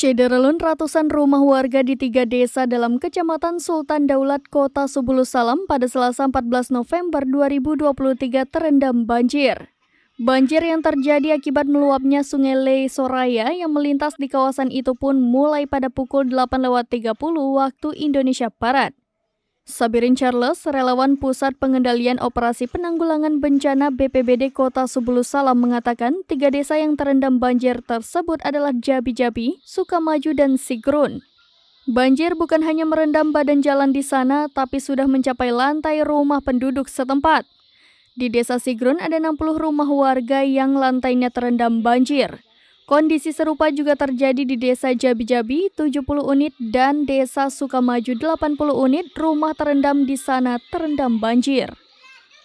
Syederelun ratusan rumah warga di 3 desa dalam Kecamatan Sultan Daulat, Kota Subulus Salam pada Selasa 14 November 2023 terendam banjir. Banjir yang terjadi akibat meluapnya Sungai Lei Soraya yang melintas di kawasan itu pun mulai pada pukul 8.30 waktu Indonesia Barat. Sabirin Charles, relawan Pusat Pengendalian Operasi Penanggulangan Bencana BPBD Kota Subulus Salam mengatakan 3 desa yang terendam banjir tersebut adalah Jabi-Jabi, Sukamaju, dan Sigrun. Banjir bukan hanya merendam badan jalan di sana, tapi sudah mencapai lantai rumah penduduk setempat. Di desa Sigrun ada 60 rumah warga yang lantainya terendam banjir. Kondisi serupa juga terjadi di desa Jabi-Jabi 70 unit dan desa Sukamaju 80 unit rumah terendam di sana terendam banjir.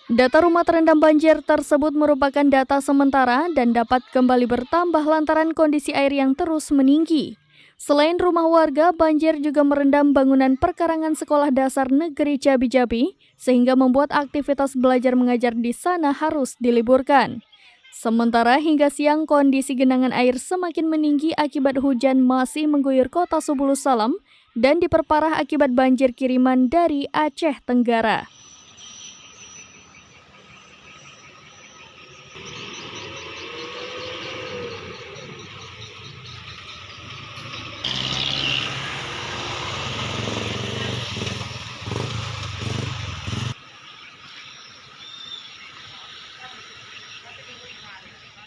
Data rumah terendam banjir tersebut merupakan data sementara dan dapat kembali bertambah lantaran kondisi air yang terus meninggi. Selain rumah warga, banjir juga merendam bangunan perkarangan sekolah dasar negeri Jabi-Jabi sehingga membuat aktivitas belajar mengajar di sana harus diliburkan. Sementara hingga siang kondisi genangan air semakin meninggi akibat hujan masih mengguyur Kota Subulus Salam dan diperparah akibat banjir kiriman dari Aceh Tenggara.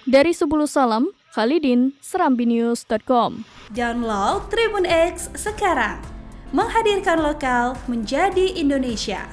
Dari Subulus Salam, Khalidin, serambinews.com. Download Tribun X sekarang, menghadirkan lokal menjadi Indonesia.